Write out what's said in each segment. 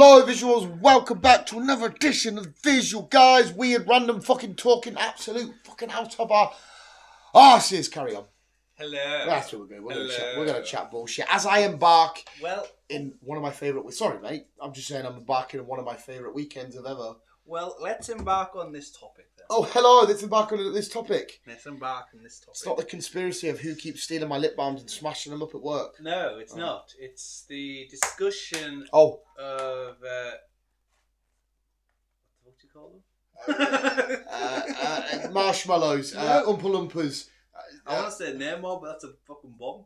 Hello, visuals. Welcome back to another edition of Visual Guys. Weird, random, fucking talking, absolute fucking out of our arses. Carry on. Hello. That's what we're doing. We're gonna chat bullshit as I embark. In one of my favourite. Sorry, mate. I'm just saying I'm embarking on one of my favourite weekends of ever. Well, let's embark on this topic then. Oh, hello. Let's embark on this topic. Let's embark on this topic. It's not the conspiracy of who keeps stealing my lip balms and smashing them up at work. No, it's not. It's the discussion of what do you call them? Marshmallows, Oompa Loompas. I want to say Nemo, but that's a fucking bomb.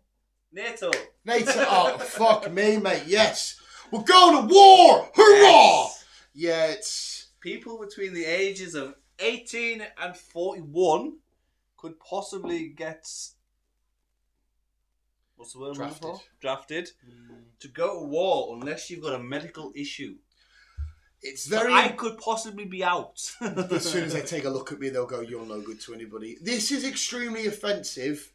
NATO. Oh, fuck me, mate. Yes. We're going to war. Hurrah! Yes. Yeah, it's... People between the ages of 18 and 41 could possibly get... What's the word? Drafted. To go to war unless you've got a medical issue. It's very... So I could possibly be out. As soon as they take a look at me, they'll go, "You're no good to anybody." This is extremely offensive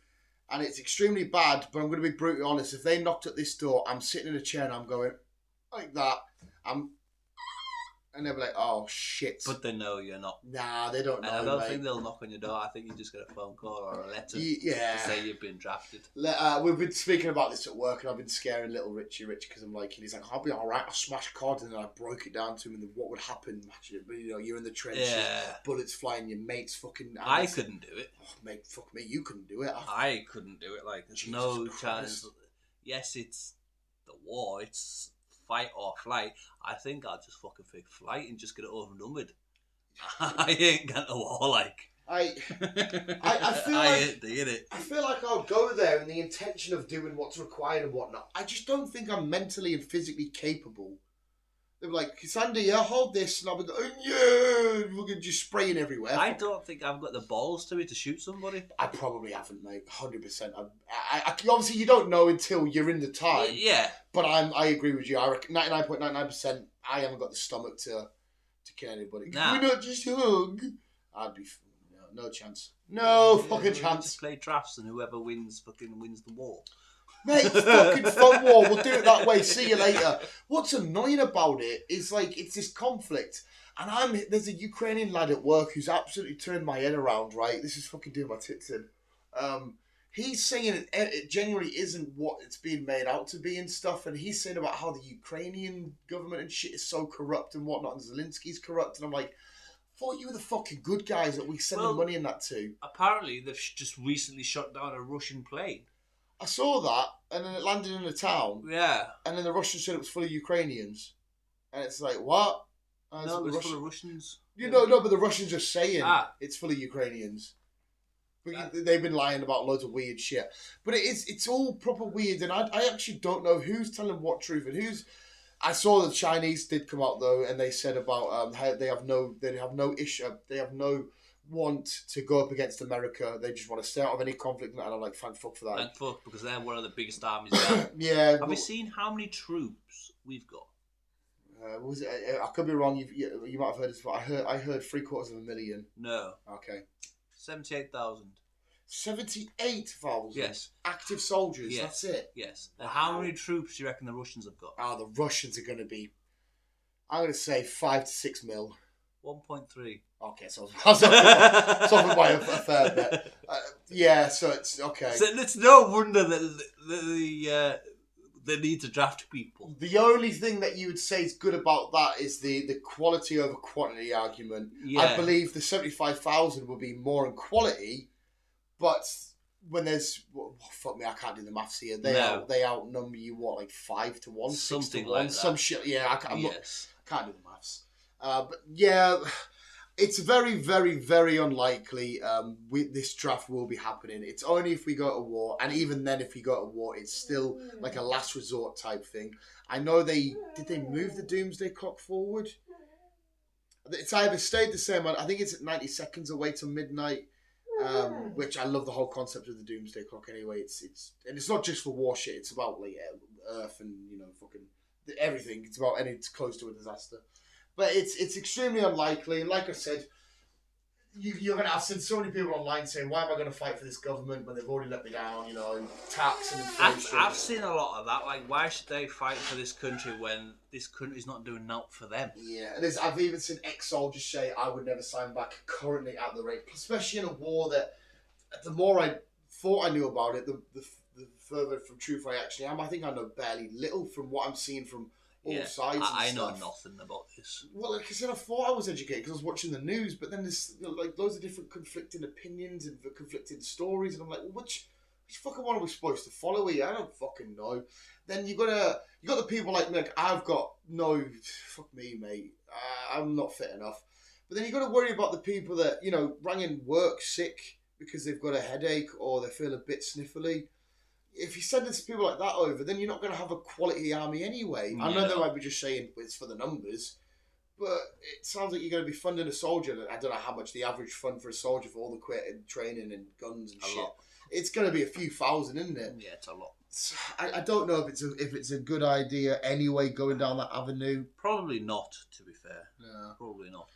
and it's extremely bad, but I'm going to be brutally honest. If they knocked at this door, I'm sitting in a chair and I'm going like that. And they'll be like, "Oh, shit." But they know you're not. Nah, they don't know, and I don't think they'll knock on your door. I think you just get a phone call or a letter to say you've been drafted. We've been speaking about this at work and I've been scaring little Richie Rich because I'm like, he's like, "I'll be alright, I'll smash cards." And then I broke it down to him and what would happen. You know, you're in the trenches, bullets flying, your mate's fucking... I couldn't do it. Oh, mate, fuck me, you couldn't do it. I couldn't do it. Like, there's Jesus no Christ. chance. Yes, it's the war. It's fight or flight. I think I'll just fucking fake flight and just get it over and done with. I ain't going to war like. I feel like I'll go there in the intention of doing what's required and whatnot. I just don't think I'm mentally and physically capable. They're like, "Sandy, yeah, hold this," and I'll be going, "Yeah," we're just spraying everywhere. I don't think I've got the balls to shoot somebody. I probably haven't, mate. 100%. I obviously you don't know until you're in the time. Yeah. But I agree with you. I reckon 99.99%. I haven't got the stomach to kill anybody. Nah. Can we not just hug? I'd be no chance. No fucking chance. Just play drafts and whoever wins wins the war. Mate, it's fucking fun war. We'll do it that way. See you later. What's annoying about it is like it's this conflict, and there's a Ukrainian lad at work who's absolutely turned my head around. Right, this is fucking doing my tits in. He's saying it genuinely isn't what it's being made out to be and stuff, and he's saying about how the Ukrainian government and shit is so corrupt and whatnot, and Zelensky's corrupt, and I'm like, I thought you were the fucking good guys that we send the money in that to. Apparently, they've just recently shot down a Russian plane. I saw that, and then it landed in a town. Yeah. And then the Russians said it was full of Ukrainians. And it's like, what? No, it was full of Russians. No, but the Russians are saying it's full of Ukrainians. But they've been lying about loads of weird shit. But it's all proper weird, and I actually don't know who's telling what truth and who's... I saw the Chinese did come out, though, and they said about how they have no issue, they have no want to go up against America. They just want to stay out of any conflict, and I'm like, thank fuck for that. Thank fuck, because they're one of the biggest armies there. Yeah. Have you seen how many troops we've got? Was it? I could be wrong. You might have heard this, but I heard 750,000. No. Okay. 78,000. 78,000. Yes. Active soldiers. Yes. That's it. Yes. And how many troops do you reckon the Russians have got? The Russians are going to be, I'm going to say 5 to 6 mil. 1.3. Okay, so it's off by a fair bit. Yeah, so it's okay. So it's no wonder that they need to draft people. The only thing that you would say is good about that is the quality over quantity argument. Yeah. I believe the 75,000 will be more in quality, but when there's fuck me, I can't do the maths here. They outnumber you like 5 to 1, something 6 to 1, like that. some shit. Yeah, I can't do the maths. But yeah, it's very, very, very unlikely this draft will be happening. It's only if we go to war, and even then, if we go to war, it's still like a last resort type thing. I know did they move the doomsday clock forward? It's either stayed the same. I think it's at 90 seconds away to midnight. Which I love the whole concept of the doomsday clock. Anyway, it's not just for war shit. It's about like Earth and fucking everything. It's about it's close to a disaster. But it's extremely unlikely, and like I said, you're going to have seen so many people online saying, why am I going to fight for this government when they've already let me down, tax and inflation. I've seen a lot of that. Like, why should they fight for this country when this country's not doing naught for them? Yeah, and I've even seen ex-soldiers say, I would never sign back currently at the rate, especially in a war that, the more I thought I knew about it, the further from truth I actually am. I think I know barely little from what I'm seeing from all sides. I know nothing about this. Well, like I said, I thought I was educated because I was watching the news, but then there's like loads of different conflicting opinions and conflicting stories, and I'm like, well, which fucking one are we supposed to follow here? I don't fucking know. Then you got the people like me. Like, I've got no, fuck me, mate. I'm not fit enough. But then you got to worry about the people that rang in work sick because they've got a headache or they feel a bit sniffly. If you send people like that over, then you're not going to have a quality army anyway. I know they might be just saying it's for the numbers, but it sounds like you're going to be funding a soldier. I don't know how much the average fund for a soldier for all the quit and training and guns and shit. Lot. It's going to be a few thousand, isn't it? Yeah, it's a lot. I don't know if it's a good idea anyway going down that avenue. Probably not, to be fair. No. Probably not.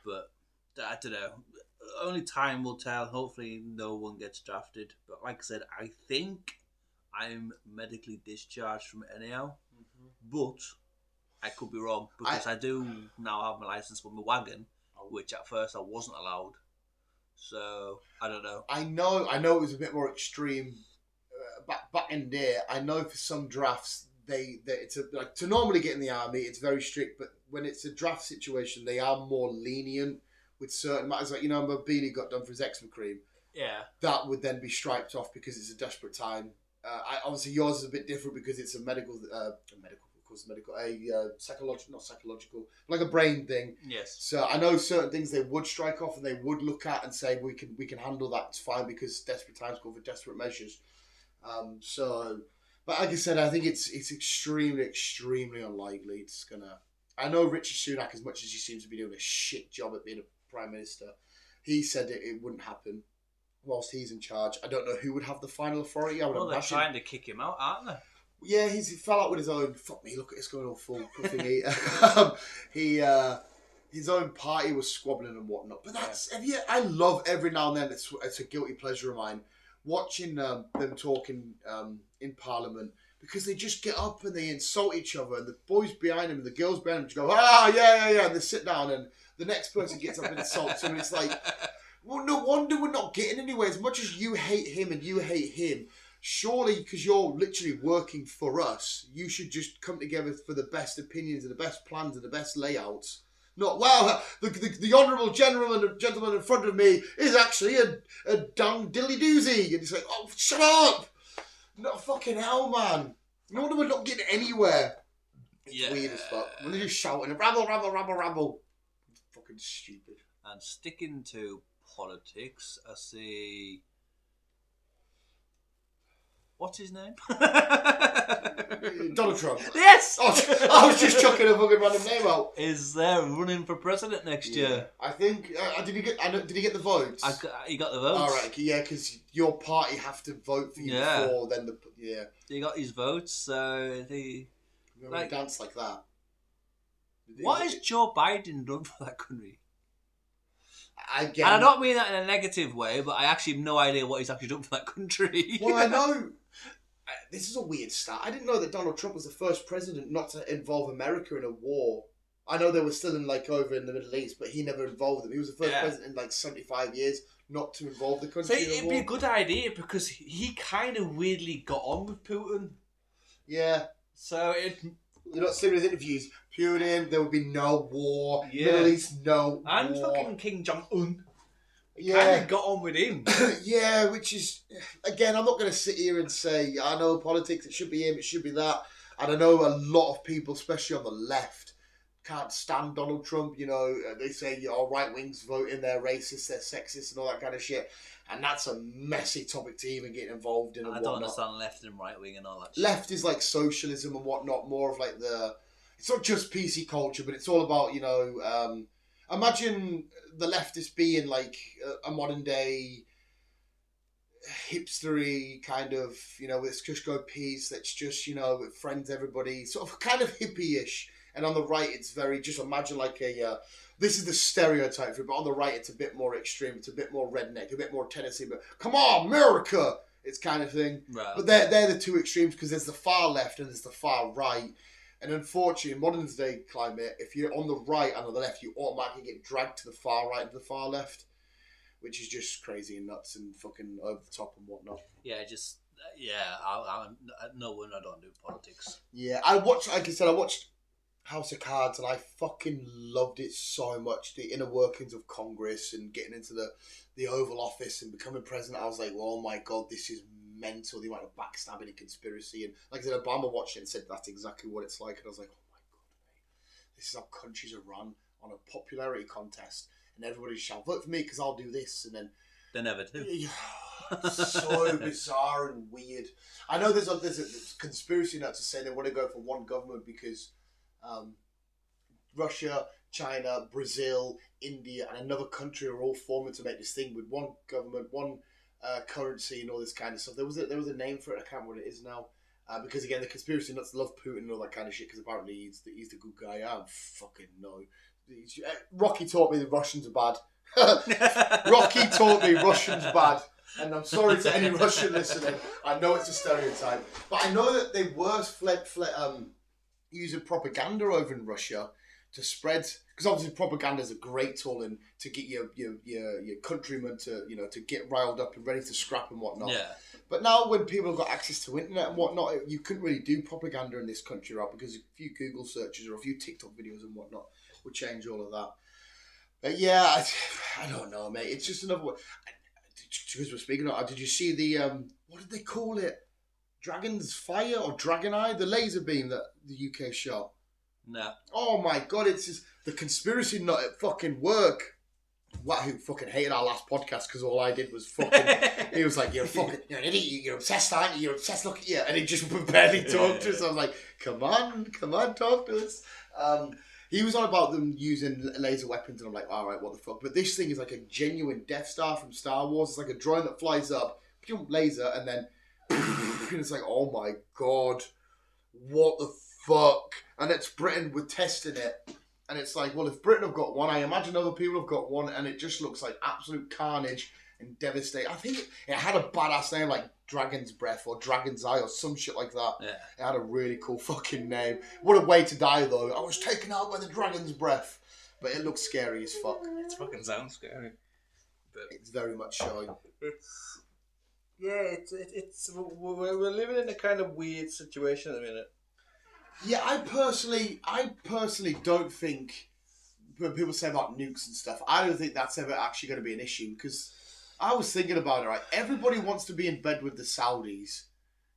But I don't know. Only time will tell. Hopefully no one gets drafted. But like I said, I think I'm medically discharged from it anyhow. Mm-hmm. But I could be wrong because I do now have my license for my wagon, which at first I wasn't allowed. So I don't know. I know it was a bit more extreme back in there. I know for some drafts it's like to normally get in the army it's very strict, but when it's a draft situation they are more lenient with certain matters. Like when Beanie got done for his ectopic cream, that would then be striped off because it's a desperate time. Obviously yours is a bit different because it's a psychological, not psychological, like a brain thing. Yes. So I know certain things they would strike off and they would look at and say we can handle that. It's fine because desperate times call for desperate measures. But like I said, I think it's extremely, extremely unlikely. It's gonna. I know Richie Sunak, as much as he seems to be doing a shit job at being a prime minister, he said it wouldn't happen whilst he's in charge. I don't know who would have the final authority. I would imagine. They're trying to kick him out, aren't they? Yeah, he fell out with his own. Fuck me, look at this going all full thingy. His own party was squabbling and whatnot. But I love every now and then. It's a guilty pleasure of mine watching them talking in Parliament because they just get up and they insult each other, and the boys behind them and the girls behind them just go yeah, and they sit down and the next person gets up and insults him, and it's like, well, no wonder we're not getting anywhere. As much as you hate him and you hate him, surely, because you're literally working for us, you should just come together for the best opinions and the best plans and the best layouts. Not, wow, the honourable gentleman in front of me is actually a damn dilly doozy. And it's like, oh, shut up! Not fucking hell, man. No wonder we're not getting anywhere. It's weird as fuck. When they're just shouting, rabble, rabble, rabble, rabble. Fucking stupid. And sticking to politics, I see... What's his name? Donald Trump. Yes! Oh, I was just chucking a fucking random name out. Is there running for president next year? I think. Did he get the votes? He got the votes. All right, yeah, because your party have to vote for you before then. He got his votes, so he dance like that. What has Joe Biden done for that country? Again, and I don't mean that in a negative way, but I actually have no idea what he's actually done for that country. Well, I know. This is a weird stat. I didn't know that Donald Trump was the first president not to involve America in a war. I know they were still over in the Middle East, but he never involved them. He was the first president in 75 years not to involve the country in a war. It'd be a good idea because he kind of weirdly got on with Putin. Yeah. So you're not seeing his interviews. Putin, there would be no war. Yeah. Middle East, no and war. Fucking King Jong-un. Kind of got on with him. Yeah, which is, again, I'm not going to sit here and say, I know politics, it should be him, it should be that. And I know a lot of people, especially on the left, can't stand Donald Trump. They say, right wings voting, they're racist, they're sexist and all that kind of shit. And that's a messy topic to even get involved in. I don't understand left and right wing and all that shit. Left is like socialism and whatnot, more of like it's not just PC culture, but it's all about, imagine the leftists being like a modern day hipstery kind of, let's just go peace, let's just, friends everybody, sort of kind of hippie-ish. And on the right, it's very, just imagine like this is the stereotype for it, but on the right, it's a bit more extreme. It's a bit more redneck, a bit more Tennessee, but come on, America! It's kind of thing. Right. But they're the two extremes because there's the far left and there's the far right. And unfortunately, in modern day climate, if you're on the right and on the left, you automatically get dragged to the far right and the far left, which is just crazy and nuts and fucking over the top and whatnot. Yeah, I'm no wonder I don't do politics. Yeah, I watched House of Cards and I fucking loved it so much. The inner workings of Congress and getting into the Oval Office and becoming president. I was like, well, oh my God, this is mental. The amount of backstabbing and conspiracy. And like I said, Obama watched it and said that's exactly what it's like. And I was like, oh my God, mate, this is how countries are run, on a popularity contest. And everybody shall vote for me because I'll do this. And then they never do. So bizarre and weird. I know there's a conspiracy now to say they want to go for one government because Russia, China, Brazil, India, and another country are all forming to make this thing with one government, one currency, and all this kind of stuff. There was a name for it. I can't remember what it is now. Because again, the conspiracy nuts love Putin and all that kind of shit. Because apparently he's the good guy. I don't fucking know. Rocky taught me the Russians are bad. Rocky taught me Russians bad. And I'm sorry to any Russian listening. I know it's a stereotype, but I know that they were using propaganda over in Russia to spread, because obviously propaganda is a great tool and to get your countrymen to get riled up and ready to scrap and whatnot. Yeah. But now when people have got access to internet and whatnot, you couldn't really do propaganda in this country, right? Because a few Google searches or a few TikTok videos and whatnot would change all of that. But yeah, I don't know, mate. It's just another one. Because we're speaking of, did you see the what did they call it? Dragon's Fire or Dragon Eye? The laser beam that the UK shot. No. Oh my God! It's just the conspiracy nut at fucking work. Who fucking hated our last podcast because all I did was fucking. He was like, "You're an idiot. You're obsessed, aren't you? You're obsessed. Look at you." And he just barely talked to us. I was like, "Come on, talk to us." He was on about them using laser weapons, and I'm like, all right, what the fuck? But this thing is like a genuine Death Star from Star Wars. It's like a drone that flies up, laser, and then and it's like, oh my God, what the fuck? And it's Britain with testing it. And it's like, well, if Britain have got one, I imagine other people have got one, and it just looks like absolute carnage and devastation. I think it had a badass name like Dragon's Breath or Dragon's Eye or some shit like that. Yeah. It had a really cool fucking name. What a way to die, though. I was taken out by the Dragon's Breath. But it looks scary as fuck. It fucking sounds scary. But it's very much so. We're living in a kind of weird situation at the minute. Yeah, I personally don't think, when people say about nukes and stuff, I don't think that's ever actually going to be an issue, because I was thinking about it, right? Everybody wants to be in bed with the Saudis,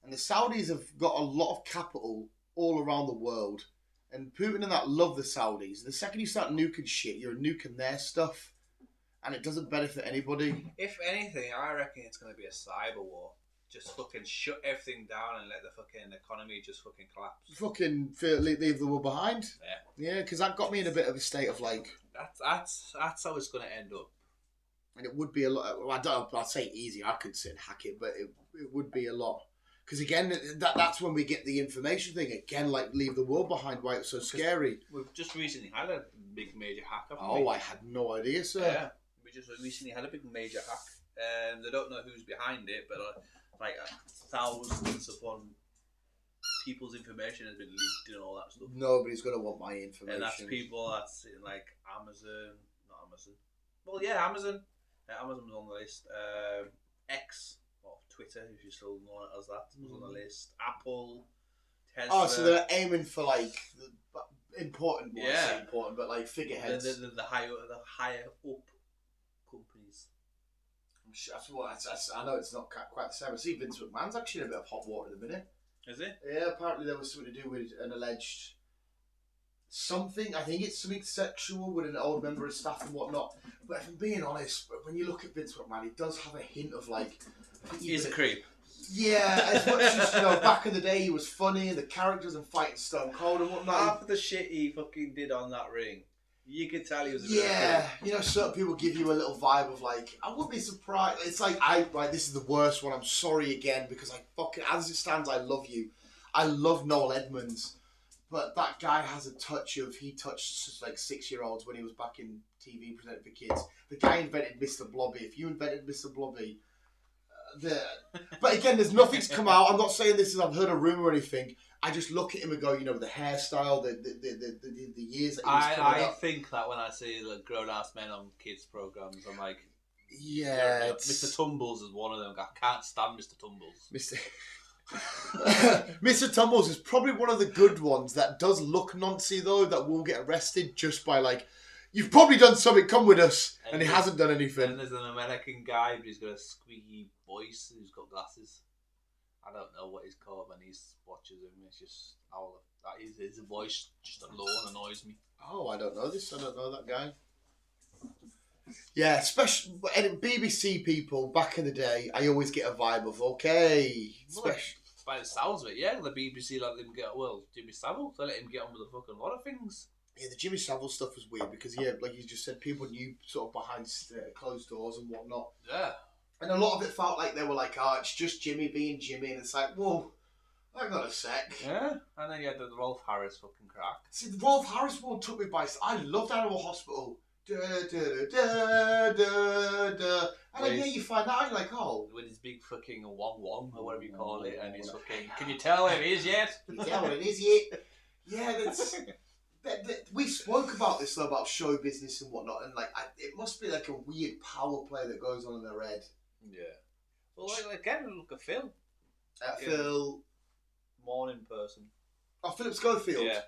and the Saudis have got a lot of capital all around the world, and Putin and that love the Saudis. The second you start nuking shit, you're nuking their stuff, and it doesn't benefit anybody. If anything, I reckon it's going to be a cyber war. Just fucking shut everything down and let the fucking economy just fucking collapse. Fucking leave the world behind. Yeah, because that got me in a bit of a state of like. That's how it's going to end up. And it would be a lot. Well, I'd say easy. I could sit and hack it, but it would be a lot. Because again, that's when we get the information thing again. Like leave the world behind. Why it's so scary. We've just recently had a big major hack. I had no idea, sir. Yeah, we just recently had a big major hack, and they don't know who's behind it, but. Like thousands upon people's information has been leaked and all that stuff. Nobody's gonna want my information. And that's people that's in like Amazon, not Amazon. Well, yeah, Amazon. Amazon was on the list. X or Twitter, if you still know it as that, was on the list. Apple, Tesla. Oh, so they're aiming for like the important. Well, I say important, but like figureheads. The higher up companies. I know it's not quite the same. I see Vince McMahon's actually in a bit of hot water at the minute. Is it? Yeah, apparently there was something to do with an alleged something. I think it's something sexual with an old member of staff and whatnot. But if I'm being honest, when you look at Vince McMahon, he does have a hint of like... He's a creep. Yeah, as much as, back in the day he was funny and the characters and fighting Stone Cold and whatnot. Half of the shit he fucking did on that ring. You could tell he was a bit of certain people give you a little vibe of like, I wouldn't be surprised. It's like, this is the worst one. I'm sorry again because I fucking, as it stands, I love you. I love Noel Edmonds. But that guy has a touch of, he touched like 6-year-olds when he was back in TV presenting for kids. The guy invented Mr. Blobby. If you invented Mr. Blobby, but again, there's nothing's come out. I'm not saying this is, I've heard a rumour or anything. I just look at him and go, you know, the hairstyle, the years that he was coming up. I think that when I see like grown-ass men on kids' programmes, I'm like, yeah, Mr. Tumbles is one of them. I can't stand Mr. Tumbles. Mr. Tumbles is probably one of the good ones that does look noncy though, that will get arrested just by like, you've probably done something, come with us, and he hasn't done anything. And there's an American guy, but he's got a squeaky voice, who's got glasses. I don't know what he's called when he watches him. It's just, his voice just alone annoys me. Oh, I don't know this. I don't know that guy. Yeah, especially BBC people back in the day, I always get a vibe of, okay. By the sounds of it, yeah, the BBC let him get, well, Jimmy Savile, they let him get on with a fucking lot of things. Yeah, the Jimmy Savile stuff was weird because, yeah, like you just said, people knew sort of behind closed doors and whatnot. Yeah. And a lot of it felt like they were like, oh, it's just Jimmy being Jimmy. And it's like, whoa, hang on a sec. Yeah. And then you had the Rolf Harris fucking crack. See, the Rolf Harris one took me by... I loved Animal Hospital. Da, da, da, da, da. And then, yeah, you find out, you're like, oh. With his big fucking wong or whatever you call it. And he's fucking... Can you tell what it is yet? Can you tell what it is yet? Yeah, that's... We spoke about this, though, about show business and whatnot. And, like, it must be like a weird power play that goes on in their head. Yeah. Well, like, again, look at Phil. Phil. Morning person. Oh, Philip Schofield. Yeah.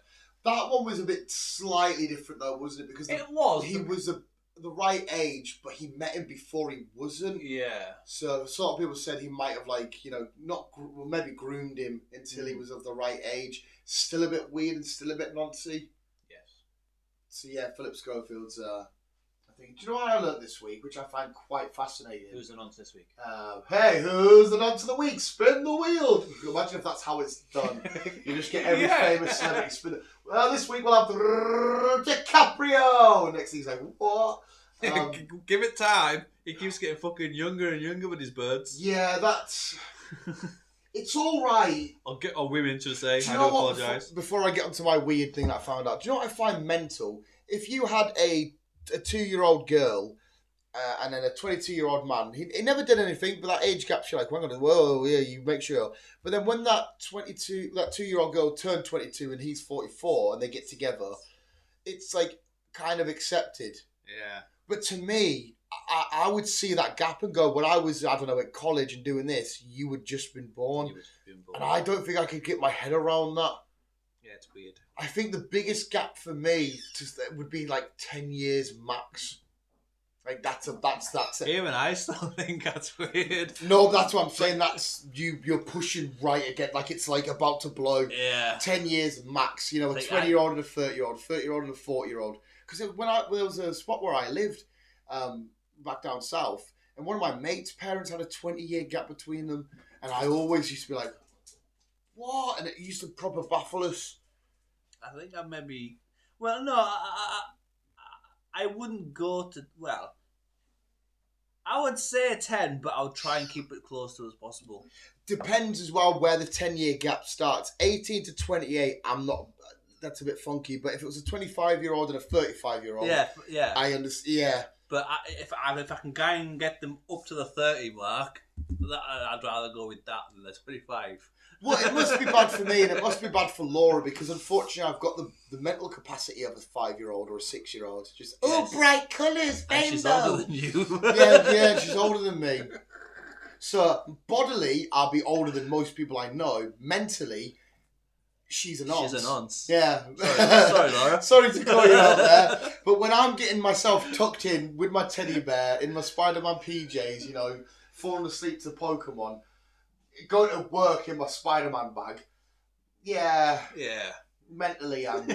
That one was a bit slightly different, though, wasn't it? Because he was the right age, but he met him before he wasn't. Yeah. So sort of people said he might have, like, you know, maybe groomed him until he was of the right age. Still a bit weird and still a bit noncy. Yes. So yeah, Philip Schofield's. I think. Do you know what I learned this week, which I find quite fascinating? Who's the nonce this week? Hey, who's the nonce of the week? Spin the wheel. Imagine if that's how it's done. You just get every famous celebrity spin it. Well, this week we'll have DiCaprio. Next thing he's like, what? Give it time. He keeps getting fucking younger and younger with his birds. Yeah, that's. It's all right. Or women should say. I do apologise. Before I get onto my weird thing that I found out, do you know what I find mental? If you had a 2-year-old girl and then a 22-year-old man, he never did anything, but that age gap, you're like, hang on, whoa, yeah, you make sure. But then when that 2-year-old girl turned 22 and he's 44 and they get together, it's like kind of accepted. Yeah. But to me, I would see that gap and go, when I was, I don't know, at college and doing this, you had just been born. And I don't think I could get my head around that. Yeah, it's weird. I think the biggest gap for me would be like 10 years max. Like that's it. Even I still think that's weird. No, that's what I'm saying. That's you're pushing right again. Like it's like about to blow. Yeah. 10 years max. You know, a 20-year-old and a 30-year-old, 30-year-old and a 40-year-old. Because there was a spot where I lived, back down south, and one of my mates' parents had a 20-year gap between them, and I always used to be like, what? And it used to proper baffle us. I think I maybe... Well, no, I wouldn't go to... Well, I would say 10, but I'll try and keep it close to as possible. Depends as well where the 10-year gap starts. 18 to 28, I'm not... That's a bit funky, but if it was a 25-year-old and a 35-year-old... Yeah. I understand, yeah. But if I can try and get them up to the 30 mark, I'd rather go with that than the 25. Well, it must be bad for me and it must be bad for Laura because unfortunately I've got the mental capacity of a 5-year-old or a 6-year-old. Just, bright colours, rainbow. And she's older than you. yeah, she's older than me. So, bodily, I'll be older than most people I know. Mentally, she's a nonce. She's a nonce. Yeah. Sorry, Laura. Sorry to call you out there. But when I'm getting myself tucked in with my teddy bear, in my Spider-Man PJs, you know, falling asleep to Pokemon, going to work in my Spider-Man bag, yeah. Mentally, I'm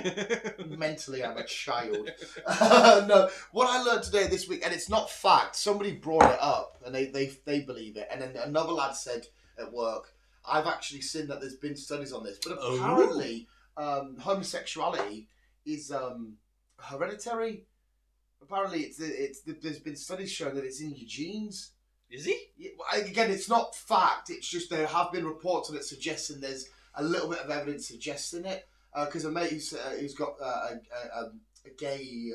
a child. No, what I learned today, this week, and it's not fact. Somebody brought it up, and they believe it. And then another lad said at work, I've actually seen that there's been studies on this, but apparently, homosexuality is hereditary. Apparently, there's been studies showing that it's in your genes. Is he? Again, it's not fact. It's just there have been reports on it suggesting there's a little bit of evidence suggesting it. because a mate who's got a gay,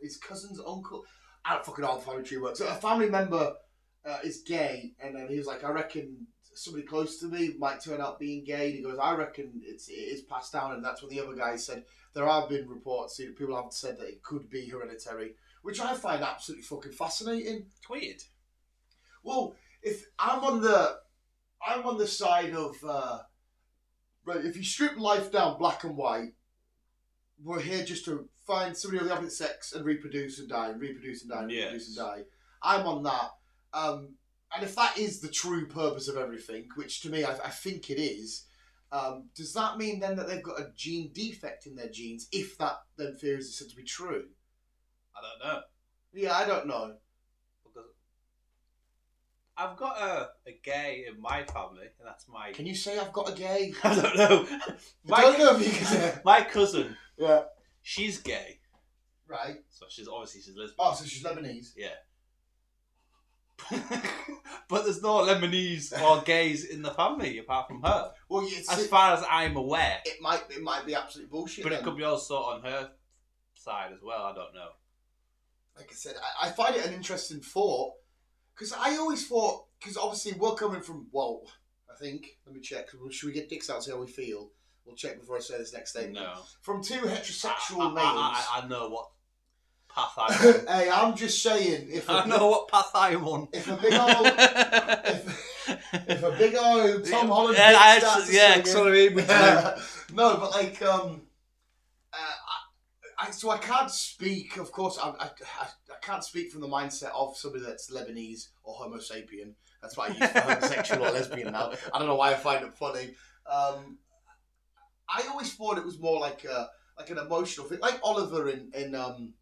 his cousin's uncle. I don't fucking know how the family tree works. So a family member is gay, and then he was like, I reckon somebody close to me might turn out being gay. And he goes, I reckon it is passed down, and that's what the other guy said. There have been reports, people have said that it could be hereditary, which I find absolutely fucking fascinating. It's weird. Well, if I'm on the side of right, if you strip life down black and white, we're here just to find somebody of the opposite sex and reproduce and die, and reproduce and die, and reproduce and die. I'm on that. And if that is the true purpose of everything, which to me I think it is, does that mean then that they've got a gene defect in their genes, if that then theory is said to be true? I don't know. Yeah, I don't know. Because I've got a gay in my family, and that's my... Can you say I've got a gay? I don't know. I don't know if you can say. My cousin, Yeah. she's gay. Right. So she's lesbian. Oh, so she's Lebanese. Yeah. But there's no Lebanese or gays in the family apart from her. Well, as far as I'm aware. It might be absolute bullshit. But then. it could be also on her side as well. I don't know. Like I said, I find it an interesting thought, because I always thought, because obviously we're coming from, well, I think, let me check, should we get dicks out to see how we feel? We'll check before I say this next statement. No. From two heterosexual males. I know what path I'm on. Hey, I'm just saying, I know what path I'm on. If a big old, if a big old Tom Holland starts singing, sorry, no, but like, so I can't speak, of course, I can't speak from the mindset of somebody that's Lebanese or Homo sapien. That's what I use for homosexual or lesbian now. I don't know why I find it funny. I always thought it was more like an emotional thing, like Oliver in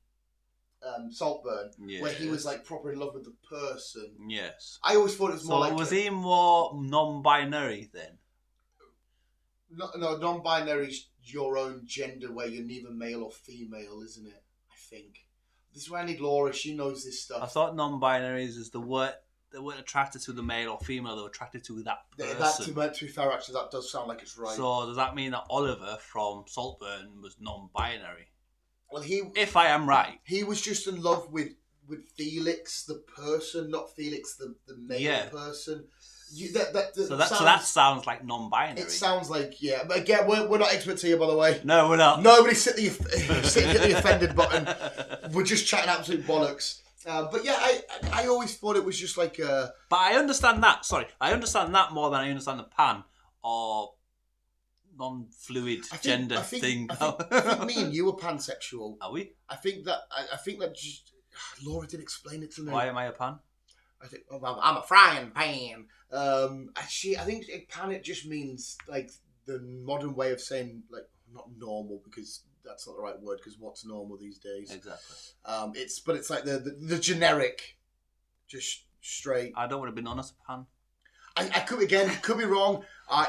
Saltburn, yes. where he was like proper in love with the person. Yes. I always thought it was more like... was he more non-binary then? No, non-binary is your own gender where you're neither male or female, isn't it? I think. This is why I need Laura. She knows this stuff. I thought non-binaries is the word... They weren't attracted to the male or female, they were attracted to that person. To be fair, actually, that does sound like it's right. So does that mean that Oliver from Saltburn was non-binary? Well, if I am right. He was just in love with Felix, the person, not Felix, the male person. So that sounds like non-binary. It sounds like, yeah. But again, we're not experts here, by the way. No, we're not. Nobody hit the offended button. We're just chatting absolute bollocks. But yeah, I always thought it was just like a... But I understand that. Sorry, I understand that more than I understand the pan or non-fluid gender thing. I think me and you are pansexual. Are we? I think that just... Laura did explain it to me. Why am I a pan? I think I'm a frying pan. I think pan, it just means like the modern way of saying, like, not normal, because that's not the right word, because what's normal these days? Exactly. It's like the generic, just straight. I don't want to be known as a pan. I could be wrong.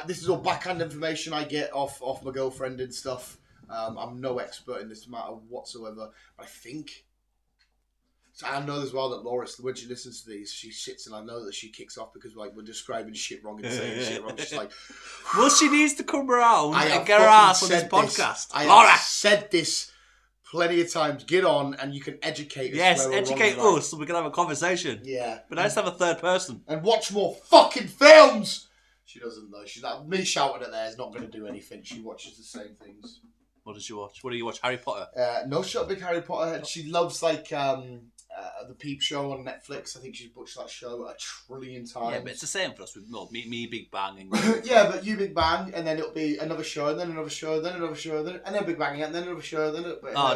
This is all backhand information I get off my girlfriend and stuff. I'm no expert in this matter whatsoever. But I think. So I know as well that Laura, when she listens to these, she sits and I know that she kicks off because like we're describing shit wrong and saying shit wrong. She's like, well, she needs to come around and get her ass on this podcast. Laura said this plenty of times. Get on and you can educate us. Yes, educate us so we can have a conversation. Yeah. But nice to have a third person. And watch more fucking films! She doesn't though. She's like, me shouting at there is not going to do anything. She watches the same things. What does she watch? What do you watch? Harry Potter? No, she's not a big Harry Potter head. She loves like the Peep Show on Netflix. I think she's watched that show a trillion times. Yeah, but it's the same for us. With me Big Bang. And yeah, but you Big Bang, and then it'll be another show, and then another show, then another show, and then Big Bang again, and then another show,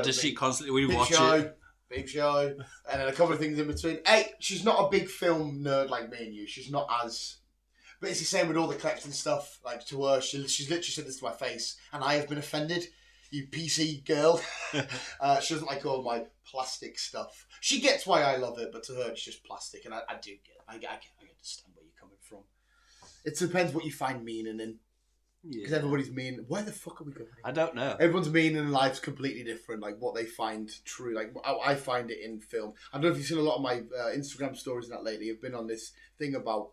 does she constantly Big watch show, it? Big Show, and then a couple of things in between. Hey, she's not a big film nerd like me and you. She's not as... But it's the same with all the collecting stuff. Like, to her, she's literally said this to my face, and I have been offended. You PC girl. She doesn't like all my plastic stuff. She gets why I love it, but to her it's just plastic, and I do get it. I understand where you're coming from. It depends what you find meaning in. Because everybody's meaning... Where the fuck are we going? I don't know. Everyone's meaning in life's completely different, like what they find true. Like how I find it in film. I don't know if you've seen a lot of my Instagram stories and that lately. I've been on this thing about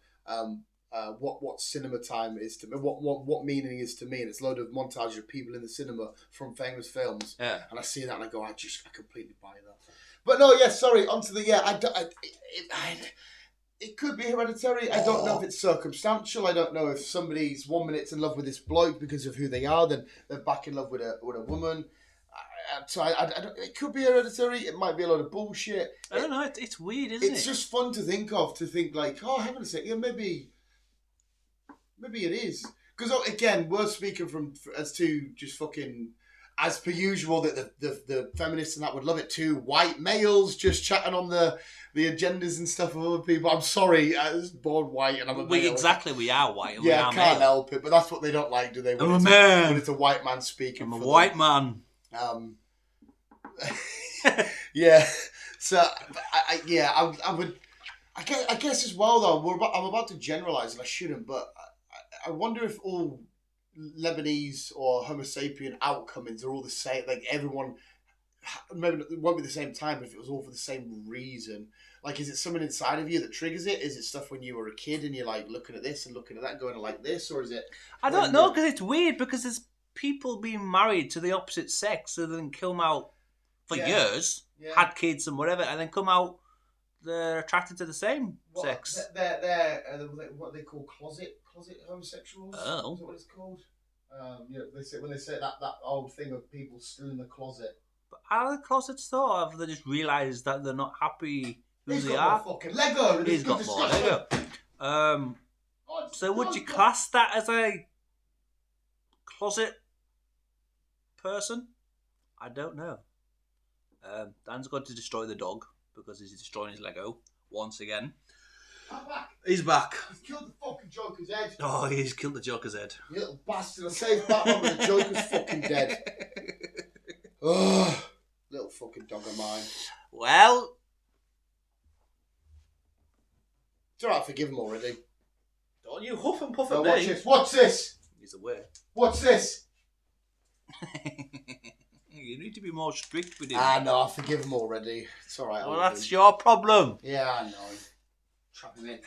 what cinema time is to me, what meaning is to me, and it's a load of montage of people in the cinema from famous films. Yeah. And I see that and I go, I completely buy that. But no, yeah, sorry. Onto the it could be hereditary. I don't know if it's circumstantial. I don't know if somebody's 1 minute's in love with this bloke because of who they are, then they're back in love with a woman. So I don't, it could be hereditary. It might be a lot of bullshit. I don't know. It's weird, isn't it? It's just fun to think of. To think like, oh, hang on a second. Yeah, maybe it is. Because again, we're speaking as to just fucking, as per usual, that the feminists and that would love it too. White males just chatting on the agendas and stuff of other people. I'm sorry, I was born white and I'm a male. Exactly, we are white. And yeah, we are can't male. help it. But that's what they don't like, do they? I'm a man. When it's a white man speaking. I'm a white man. Yeah. So I guess as well though. I'm about to generalize and I shouldn't, but I wonder if all Lebanese or Homo sapien outcomings are all the same. Like everyone, maybe it won't be the same time if it was all for the same reason. Like, is it something inside of you that triggers it? Is it stuff when you were a kid and you're like looking at this and looking at that, and going like this, or is it? I don't know, because it's weird because there's people being married to the opposite sex and then come out for years, had kids and whatever, and then come out they're attracted to the same sex. They're what they call closet homosexuals. Oh, is that what it's called? When they say that old thing of people still in the closet. But are the closets though? Or have they just realised that they're not happy who He's they got are? more fucking Lego. He's got more Lego. So would you class that as a closet person? I don't know. Dan's going to destroy the dog because he's destroying his Lego once again. I'm back. He's back. He's killed the fucking Joker's head. Oh, he's killed the Joker's head. You little bastard. I saved Batman, but the Joker's fucking dead. Oh, little fucking dog of mine. Well, it's alright, forgive him already. Don't you huff and puff No, at watch me. this. What's this? He's away. What's this? You need to be more strict with him. No, I forgive him already. It's alright. Well, that's your problem. Yeah, I know. Trap him in.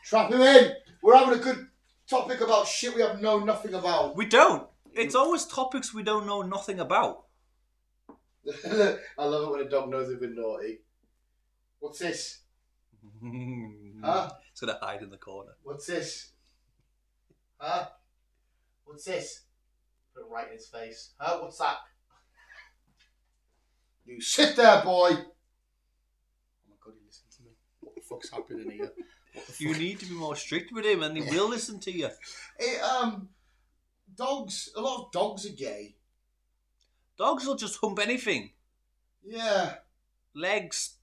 Trap him in! We're having a good topic about shit we have known nothing about. We don't. It's always topics we don't know nothing about. I love it when a dog knows they've been naughty. What's this? Huh? It's going to hide in the corner. What's this? Huh? What's this? Put it right in his face. Huh? What's that? You sit there, boy! Oh my god, he listened to me. What the fuck's happening here? You need to be more strict with him and he will listen to you. Dogs, a lot of dogs are gay. Dogs will just hump anything. Yeah. Legs,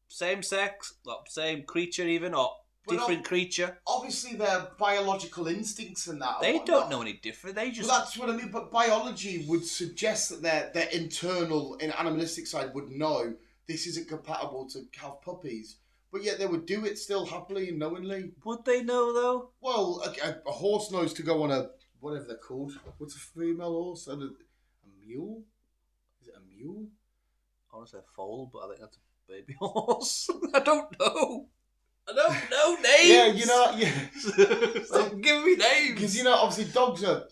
same sex, same creature even, or different creature. Obviously their biological instincts and that. They don't know any different. They just... Well, that's what I mean, but biology would suggest that their internal and animalistic side would know this isn't compatible to have puppies. But yet they would do it still happily and knowingly. Would they know, though? Well, a horse knows to go on a... Whatever they're called. What's a female horse? A mule? Is it a mule? I want to say a foal, but I think that's a baby horse. I don't know. I don't know names. Yeah, you know... Yeah. Stop giving me names. Because, you know, obviously dogs are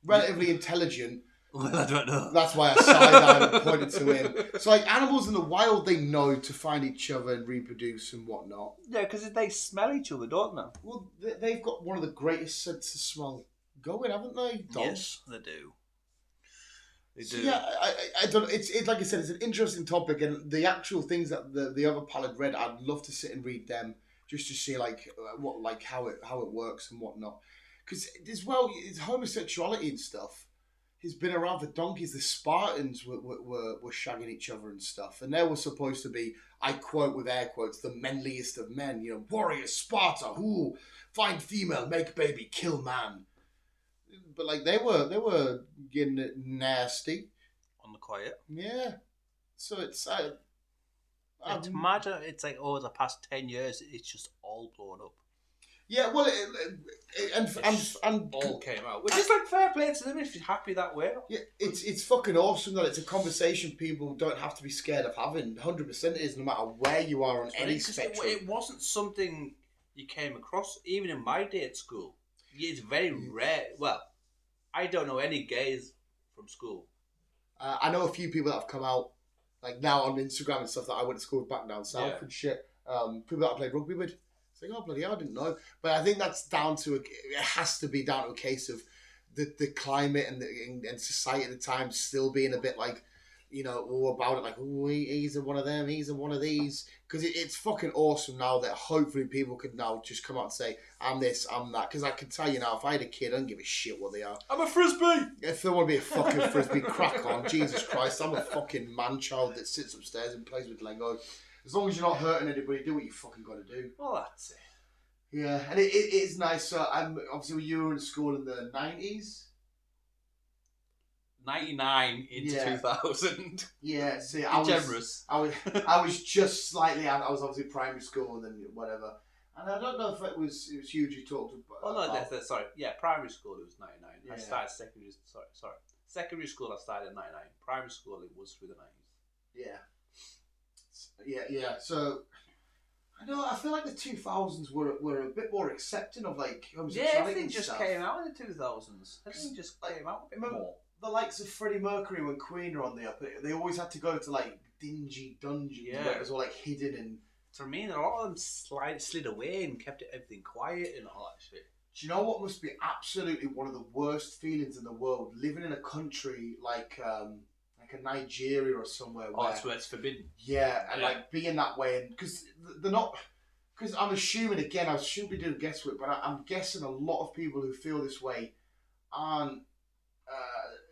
relatively intelligent. Well, I don't know. That's why I side-eyed and pointed to him. So, like, animals in the wild, they know to find each other and reproduce and whatnot. Yeah, because they smell each other, don't they? Well, they've got one of the greatest senses of smell going, haven't they? Dogs. Yes, they do. They do. So, yeah, I don't know. It's like I said, it's an interesting topic, and the actual things that the other pal had read, I'd love to sit and read them just to see like how it works and whatnot. Because as well, it's homosexuality and stuff. Has been around for donkeys. The Spartans were shagging each other and stuff, and they were supposed to be, I quote with air quotes, the manliest of men. You know, warrior Sparta, who find female, make baby, kill man. But like they were getting it nasty On the quiet. Yeah. So it's it's mad. It's like over the past 10 years, it's just all blown up. Yeah, well, and all came out, which is like fair play to them if you're happy that way. Yeah, it's fucking awesome that it's a conversation people don't have to be scared of having. 100% it is, no matter where you are on any spectrum. It wasn't something you came across, even in my day at school. It's very rare. Well, I don't know any gays from school. I know a few people that have come out, like now on Instagram and stuff, that I went to school with back down south and shit. People that I played rugby with. It's like, oh bloody hell, I didn't know. But I think that's down to it has to be down to a case of the climate and society at the time still being a bit like, you know, all about it, like, oh, he's one of them, he's one of these. Because it's fucking awesome now that hopefully people can now just come out and say, I'm this, I'm that. Because I can tell you now, if I had a kid, I don't give a shit what they are. I'm a frisbee! If they want to be a fucking frisbee, crack on. Jesus Christ, I'm a fucking man-child that sits upstairs and plays with Lego. As long as you're not hurting anybody, do what you fucking got to do. Well, that's it. Yeah, and it is nice. So, obviously, you were in school in the 90s? 99 into 2000. Yeah, see, generous. I was just slightly out. I was obviously primary school and then whatever. And I don't know if it was hugely talked about. Oh no, sorry. Yeah, primary school it was 99. Yeah. I started secondary. Sorry. Secondary school I started in 99. Primary school it was through the 90s. Yeah. So I feel like the 2000s were a bit more accepting of like homosexuality. Yeah, everything just came out in the 2000s. Everything just came out a bit more. The likes of Freddie Mercury when Queen are on the up, they always had to go to like dingy dungeons where it was all like hidden and. For me, a lot of them slid away and kept everything quiet and all that shit. Do you know what must be absolutely one of the worst feelings in the world? Living in a country like a Nigeria or somewhere. That's where it's forbidden. Yeah, and like being that way, and because they're not. Because I'm assuming again, I shouldn't be doing guesswork, but I'm guessing a lot of people who feel this way aren't.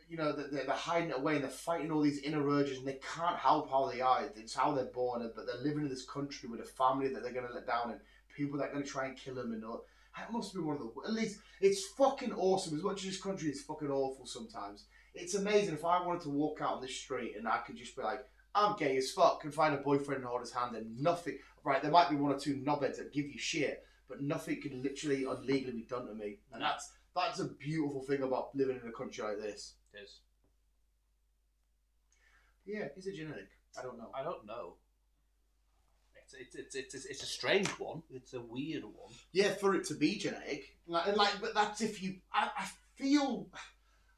You know, they're hiding it away and they're fighting all these inner urges and they can't help how they are. It's how they're born, but they're living in this country with a family that they're going to let down and people that are going to try and kill them and all. That must be one of the... At least, it's fucking awesome. As much as this country is fucking awful sometimes. It's amazing if I wanted to walk out on this street and I could just be like, I'm gay as fuck, and find a boyfriend and hold his hand and nothing... Right, there might be one or two knobheads that give you shit, but nothing can literally or legally be done to me. And that's a beautiful thing about living in a country like this. Is. Yeah, is it genetic? I don't know. It's a strange one. It's a weird one. Yeah, for it to be genetic, but that's if you. I feel.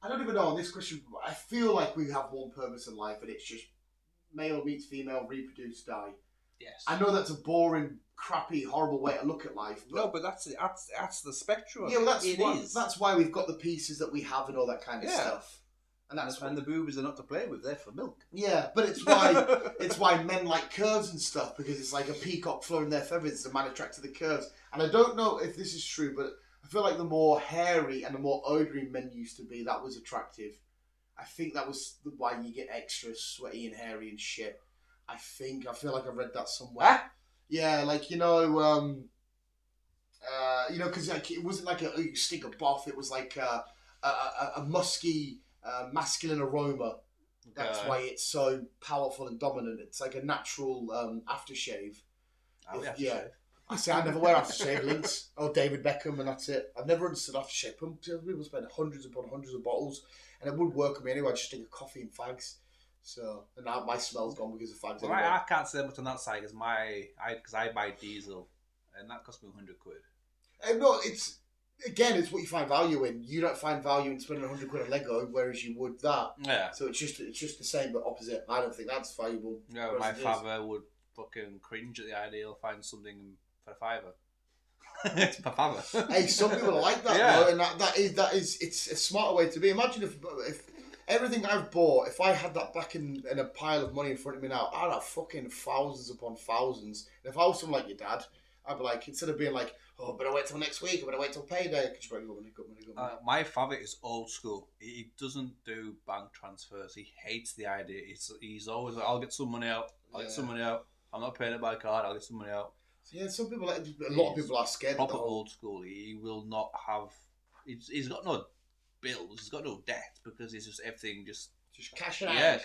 I don't even know on this question. I feel like we have one purpose in life, and it's just male meets female, reproduce, die. Yes. I know that's a boring, crappy, horrible way to look at life. But no, but that's the spectrum. Yeah, well, that's why we've got the pieces that we have and all that kind of stuff. And the boobies are not to play with; they're for milk. Yeah, but it's why men like curves and stuff, because it's like a peacock flowing their feathers. The man attracted to the curves, and I don't know if this is true, but I feel like the more hairy and the more odorous men used to be, that was attractive. I think that was why you get extra sweaty and hairy and shit. I feel like I read that somewhere. Huh? Yeah, like because like it wasn't like a stink of boff. It was like a musky. Masculine aroma. That's why it's so powerful and dominant. It's like a natural aftershave. I say I never wear aftershave. Links or David Beckham, and that's it. I've never understood aftershave. People spend hundreds upon hundreds of bottles, and it would work on me anyway. I just drink a coffee and fags. So and now my smell's gone because of fags. Well, anyway. I can't say much on that side because I buy diesel, and that cost me £100. No, it's. Again, it's what you find value in. You don't find value in spending £100 on Lego, whereas you would that. Yeah. So it's just the same but opposite. I don't think that's valuable. No, my father would fucking cringe at the idea of finding something for a £5. It's my father. Hey, some people are like that, though, and that is it's a smarter way to be. Imagine if everything I've bought, if I had that back in a pile of money in front of me now, I'd have fucking thousands upon thousands. And if I was someone like your dad, I'd be like, instead of being like, oh, better wait till next week, or better wait till payday, because you're like, got money. My father is old school. He doesn't do bank transfers. He hates the idea. He's always like, I'll get some money out. I'm not paying it by card. I'll get some money out. So yeah, some people, a lot of people are scared. Proper old school. He will not have. He's got no bills. He's got no debt because it's just everything just cash it out. Yeah,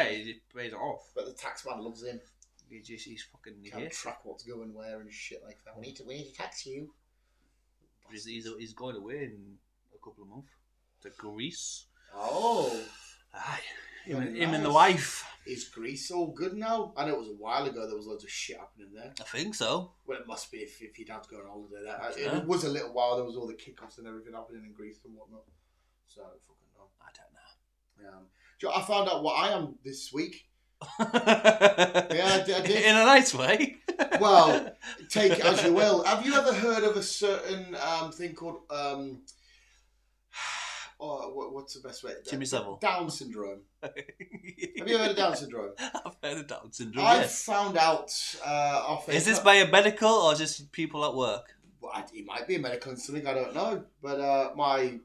he just pays it off. But the tax man loves him. He's fucking. Can't track what's going where and shit like that. We need to tax you. He's going away in a couple of months to Greece. Oh, him and the wife. Is Greece all good now? I know it was a while ago. There was loads of shit happening there. I think so. Well, it must be if your dad's going on holiday. It was a little while. There was all the kickoffs and everything happening in Greece and whatnot. So I don't fucking know. I don't know. Do you know, I found out what I am this week. I did. In a nice way. Well, take it as you will. Have you ever heard of a certain thing called what's the best way? Jimmy Savile. Down syndrome. Have you heard of Down syndrome? I've heard of Down syndrome. I've found out. Is this by a medical or just people at work? Well, it might be a medical and something, I don't know. But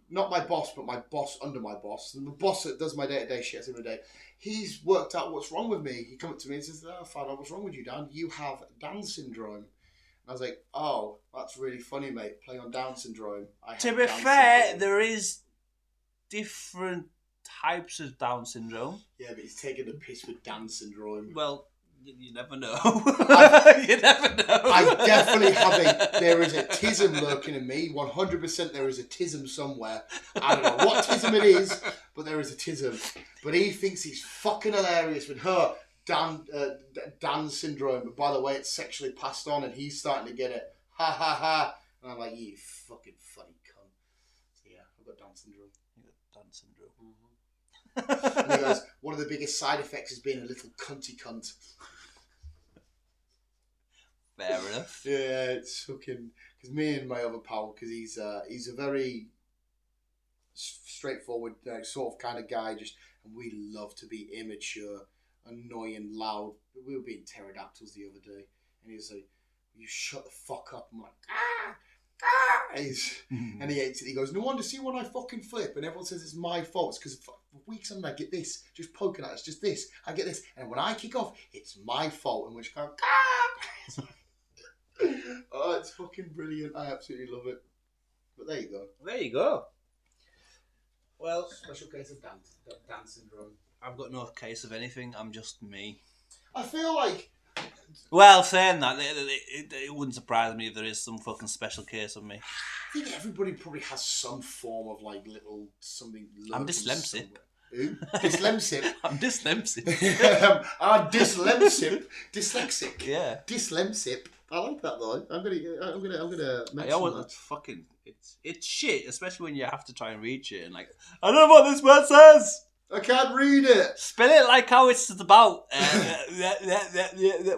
not my boss, but my boss under my boss, the boss that does my day-to-day shit every day. He's worked out what's wrong with me. He come up to me and says, I found out what's wrong with you, Dan. You have Down syndrome. And I was like, oh, that's really funny, mate. Playing on Down syndrome. To be fair, there is different types of Down syndrome. Yeah, but he's taking the piss with Down syndrome. Well, you never know. You never know. I definitely have there is a tism lurking in me. 100% there is a tism somewhere. I don't know what tism it is, but there is a tism. But he thinks he's fucking hilarious with her Down syndrome. But by the way, it's sexually passed on and he's starting to get it. Ha ha ha. And I'm like, you fucking funny cunt. So yeah, I've got Down syndrome. Down syndrome. And he goes, one of the biggest side effects is being a little cunty cunt. Fair enough. Yeah, it's fucking... Because me and my other pal, because he's a very straightforward sort of kind of guy, and we love to be immature, annoying, loud. We were being pterodactyls the other day, and he was like, you shut the fuck up. I'm like, ah! And he hates it. He goes, no wonder, see when I fucking flip and everyone says it's my fault. It's because for weeks on I get this, just poking at us, just this, I get this. And when I kick off, it's my fault. And which kind of, oh, it's fucking brilliant. I absolutely love it. But there you go. There you go. Well, special case of Down syndrome. I've got no case of anything. I'm just me. I feel like... Well, saying that, it wouldn't surprise me if there is some fucking special case of me. I think everybody probably has some form of like little something. I'm dyslexic. Who? Dyslexic. I'm dyslexic. Dyslexic. Yeah. Dyslexic. I like that though. I'm gonna mention that. It's fucking it's shit, especially when you have to try and reach it and like I don't know what this word says. I can't read it. Spell it like how it's about.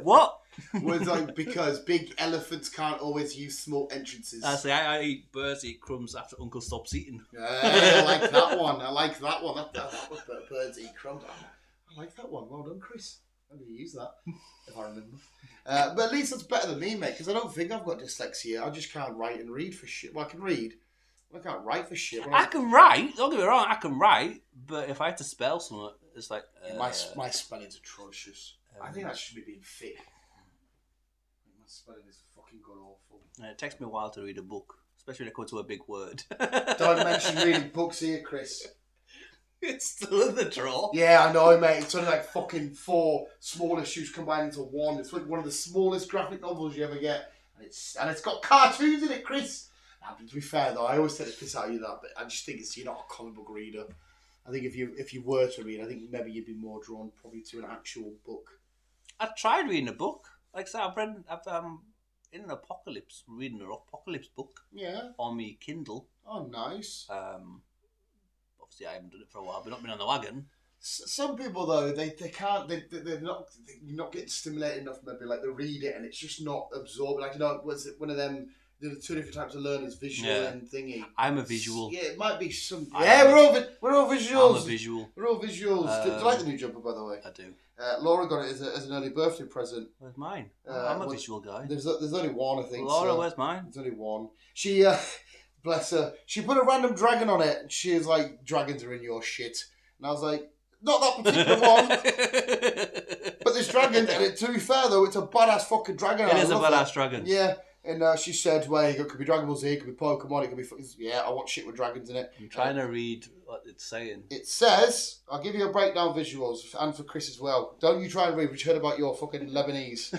What? Well, it's like because big elephants can't always use small entrances. I say I eat birds, eat crumbs after Uncle stops eating. I like that one. That was birds eat crumbs. I like that one. Well done, Chris. I'm going to use that if I remember. But at least that's better than me, mate. Because I don't think I've got dyslexia. I just can't write and read for shit. Well, I can read. I can't write for shit. I can write. Don't get me wrong. I can write, but if I had to spell something, it's like my spelling's atrocious. I think that's just me being fit. My spelling is fucking god awful. It takes me a while to read a book, especially when it comes to a big word. Don't mention reading books here, Chris. It's still in the drawer. Yeah, I know, mate. It's only like fucking 4 small issues combined into one. It's like one of the smallest graphic novels you ever get, and it's got cartoons in it, Chris. To be fair though, I always take the piss out of you that, but I just think you're not a comic book reader. I think if you were to read, I think maybe you'd be more drawn probably to an actual book. I tried reading a book. Like I said, I'm in an apocalypse, reading an apocalypse book. Yeah. On me Kindle. Oh, nice. Obviously I haven't done it for a while, but not been on the wagon. Some people though, they're not getting stimulated enough. Maybe like they read it and it's just not absorbed. Like was it one of them? There are 2 different types of learners, visual and thingy. I'm a visual. Yeah, it might be some. Yeah, we're all visuals. I'm a visual. We're all visuals. Do you like the new jumper, by the way? I do. Laura got it as an early birthday present. Where's mine? I'm a visual guy. There's only one, I think. Laura, where's mine? There's only one. She, bless her, she put a random dragon on it. And she was like, dragons are in your shit. And I was like, not that particular one. But this dragon, and to be fair though, it's a badass fucking dragon. It is a badass dragon. Yeah. And she said, well, it could be Dragon Ball Z, it could be Pokemon, it could be... Yeah, I want shit with dragons in it. I'm trying to read what it's saying. It says, I'll give you a breakdown visuals, and for Chris as well. Don't you try and read, we just heard about your fucking Lebanese.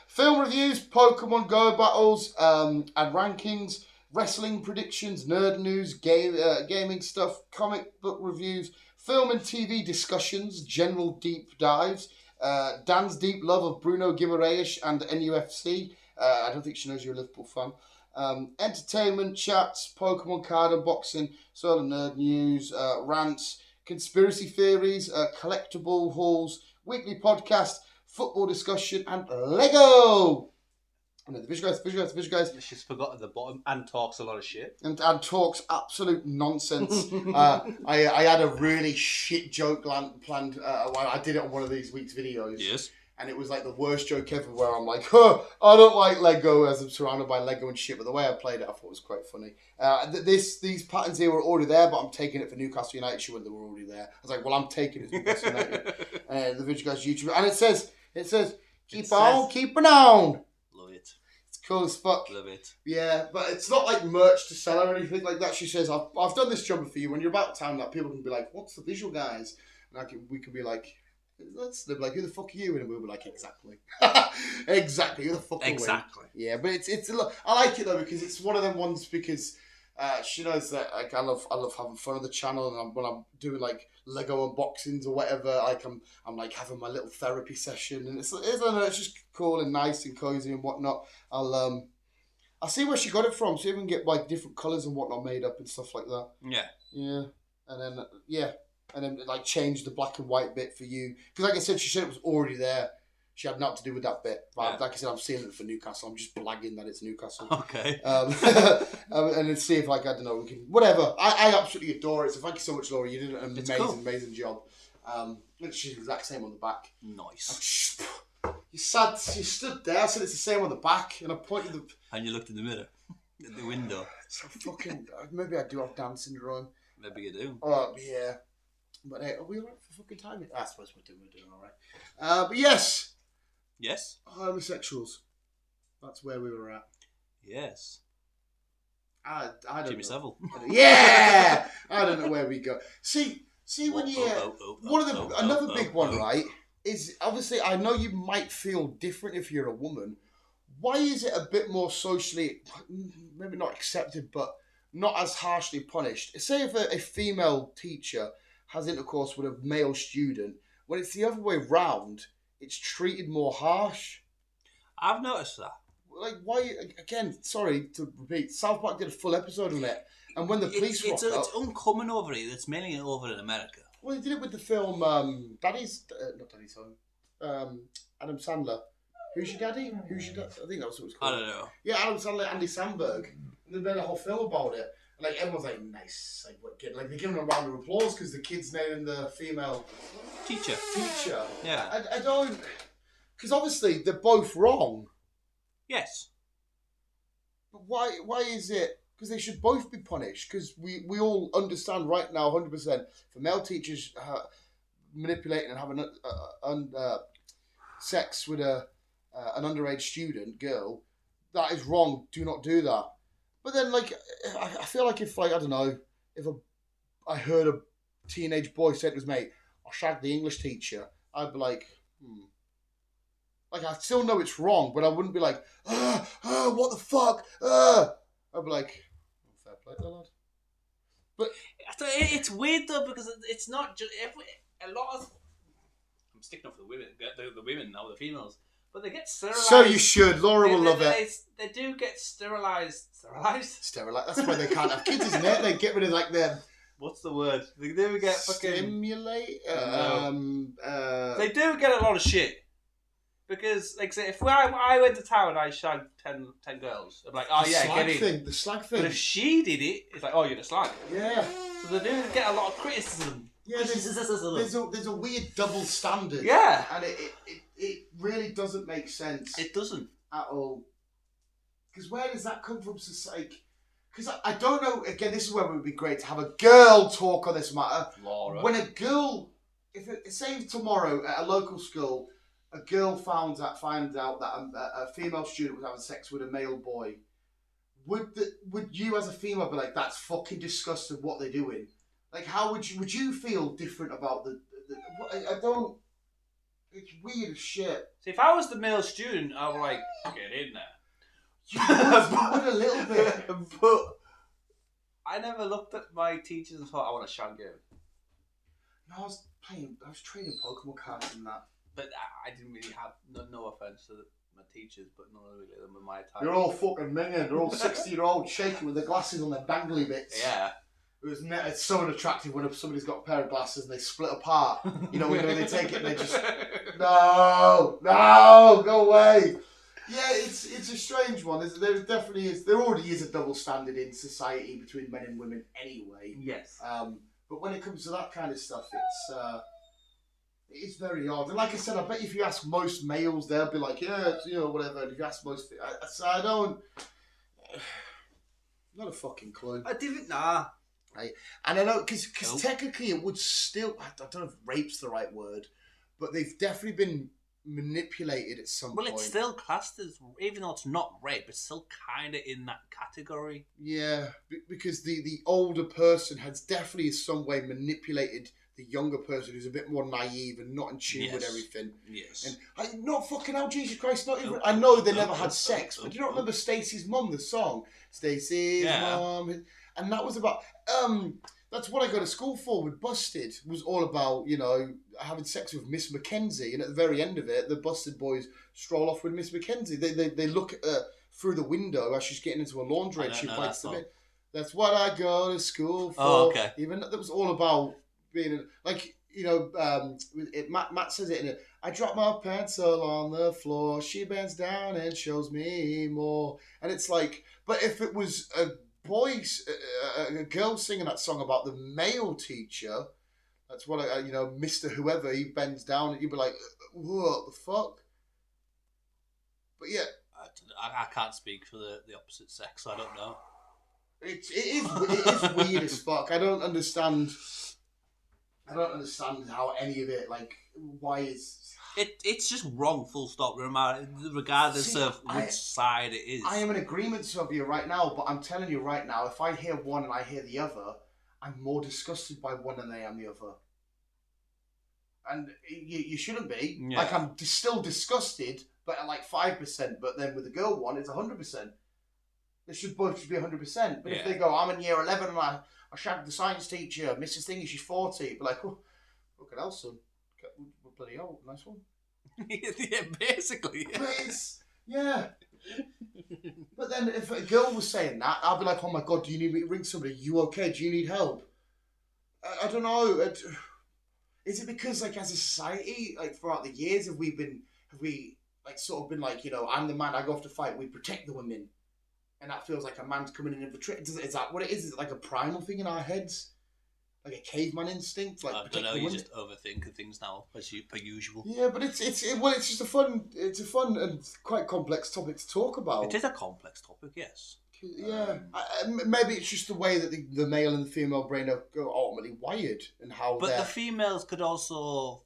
Film reviews, Pokemon Go battles, and rankings, wrestling predictions, nerd news, gaming stuff, comic book reviews, film and TV discussions, general deep dives, Dan's deep love of Bruno Guimaraes and NUFC. I don't think she knows you're a Liverpool fan. Entertainment chats, Pokemon card unboxing, sort of nerd news, rants, conspiracy theories, collectible hauls, weekly podcast, football discussion, and Lego. And the visual guys. She's forgotten the bottom and talks a lot of shit. And talks absolute nonsense. I had a really shit joke planned while I did it on one of these week's videos. Yes. And it was like the worst joke ever where I'm like, I don't like Lego as I'm surrounded by Lego and shit. But the way I played it, I thought it was quite funny. These patterns here were already there, but I'm taking it for Newcastle United shit when they were already there. I was like, well, I'm taking it for Newcastle United. The Visual Guys YouTube. And it says, keep keeping on. Love it. It's cool as fuck. Love it. Yeah, but it's not like merch to sell or anything like that. She says, I've done this job for you. When you're about town, that people can be like, what's the Visual Guys? And we can be like, they'll be like, who the fuck are you? And we'll be like, exactly. Exactly. Who the fuck are we? Exactly. Yeah, but it's I like it though because it's one of them ones because she knows that like I love having fun on the channel and when I'm doing like Lego unboxings or whatever, like I'm like having my little therapy session and it's just cool and nice and cozy and whatnot. I'll see where she got it from. See if we can get like different colours and whatnot made up and stuff like that. Yeah. Yeah. And then like change the black and white bit for you. Because like I said, she said it was already there. She had nothing to do with that bit. But like I said, I'm seeing it for Newcastle. I'm just blagging that it's Newcastle. Okay. And then see if like, I don't know, we can, whatever. I absolutely adore it. So thank you so much, Laura. You did an amazing job. She's the exact same on the back. Nice. You stood there. I said it's the same on the back. And I pointed And you looked in the mirror. At the window. So fucking, maybe I do have Down syndrome. Maybe you do. Oh, yeah. But hey, are we alright for fucking time? I suppose we're doing alright. But yes. Yes. Homosexuals. That's where we were at. Yes. I don't Jimmy know. Savile. Yeah! I don't know where we go. See when you... Another big one, right, is obviously, I know you might feel different if you're a woman. Why is it a bit more socially, maybe not accepted, but not as harshly punished? Say if a female teacher has intercourse with a male student, when it's the other way round, it's treated more harsh. I've noticed that. Like, why, again, sorry to repeat, South Park did a full episode on it, and when the police rocked up... It's uncommon over here, it's mainly over in America. Well, they did it with the film, not Daddy's Home, Adam Sandler. Who's your daddy? I think that was what it was called. I don't know. Yeah, Adam Sandler, Andy Samberg, and they made a whole film about it. Like, everyone's like, nice. Like, they're giving a round of applause because the kid's naming the female teacher. Yeah. I don't... Because obviously, they're both wrong. Yes. But why is it... Because they should both be punished. Because we all understand right now, 100%, for male teachers manipulating and having sex with an underage student, girl, that is wrong. Do not do that. But then, like, I feel like if, like, I don't know, if I heard a teenage boy say to his mate, I shagged the English teacher, I'd be like, Like, I still know it's wrong, but I wouldn't be like, what the fuck? I'd be like, fair play there, lad. But it's weird, though, because it's not just... a lot of... I'm sticking up for the women, the women now, the females. But they get sterilised. So you should. Laura will love it. They do get sterilised. Sterilised? That's why they can't have kids, isn't it? They get rid of, like, their... What's the word? They do get fucking... Stimulate? They do get a lot of shit. Because, like, say, if I went to town and I shagged 10 girls, I'm like, oh, yeah, get in. The slag thing. But if she did it, it's like, oh, you're the slag. Yeah. So they do get a lot of criticism. Yeah, there's a weird double standard. Yeah. And it really doesn't make sense. It doesn't. At all. Because where does that come from? Because I don't know, again, this is where it would be great to have a girl talk on this matter. Laura. When a girl, say tomorrow at a local school, a girl finds out that a female student was having sex with a male boy, would you as a female be like, that's fucking disgusting what they're doing? Like, how would you feel different about I don't... It's weird as shit. See, if I was the male student, I would like, get in there. You would a little bit. But I never looked at my teachers and thought, I want to shag you. No, I was trading Pokemon cards and that. But I didn't really have, no offence to my teachers, but none of really them were my type. They're all fucking minging. They're all 60-year-olds shaking with their glasses on their dangly bits. Yeah. It's so unattractive when somebody's got a pair of glasses and they split apart. You know, when they take it and they just... No, go away. Yeah, it's a strange one. There definitely is. There already is a double standard in society between men and women anyway. Yes. But when it comes to that kind of stuff, it's very odd. And like I said, I bet if you ask most males, they'll be like, yeah, it's, whatever. And if you ask most, I don't. Not a fucking clue. I didn't. Nah. Right. And I know because technically it would still. I don't know if rape's the right word, but they've definitely been manipulated at some point. Well, it's still classed as, even though it's not rape, it's still kind of in that category. Yeah, because the older person has definitely in some way manipulated the younger person who's a bit more naive and not in tune with everything. Yes. And not fucking hell, Jesus Christ, not even. I know they never had sex, but do you not remember Stacey's mum, the song? Stacey's mum. And that was about. That's what I go to school for with Busted. Was all about, having sex with Miss Mackenzie. And at the very end of it, the Busted boys stroll off with Miss Mackenzie. They look at her through the window as she's getting into a laundry and she bites them in. That's what I go to school for. Oh, okay. Even that was all about being like, Matt says it in it. I drop my pencil on the floor. She bends down and shows me more. And it's like, but if it was a girl singing that song about the male teacher, that's what Mr. Whoever, he bends down and you'd be like, what the fuck? But yeah, I can't speak for the opposite sex, so I don't know. It is weird as fuck. I don't understand how any of it, like, why is... It's just wrong, full stop, regardless of which side it is. I am in agreement with you right now, but I'm telling you right now, if I hear one and I hear the other, I'm more disgusted by one than I am the other. And you shouldn't be. Yeah. Like, I'm still disgusted, but at like 5%, but then with the girl one, it's 100%. They should both be 100%. But if they go, I'm in year 11 and I shagged the science teacher, Mrs. Thingy, she's 40, but like, oh, look at else, son. Bloody hell, nice one. Yeah, basically. But it's, yeah. But then if a girl was saying that, I'd be like, oh my God, do you need me to ring somebody? You okay? Do you need help? I don't know. Is it because, like, as a society, like, throughout the years, have we like, sort of been like, I'm the man, I go off to fight, we protect the women. And that feels like a man's coming in and betraying. Is that what it is? Is it like a primal thing in our heads? Like a caveman instinct? Like, I don't know, you just overthink things now, as per usual. Yeah, but it's just a fun and quite complex topic to talk about. It is a complex topic, yes. Yeah, maybe it's just the way that the male and the female brain are ultimately wired and how. But the females could also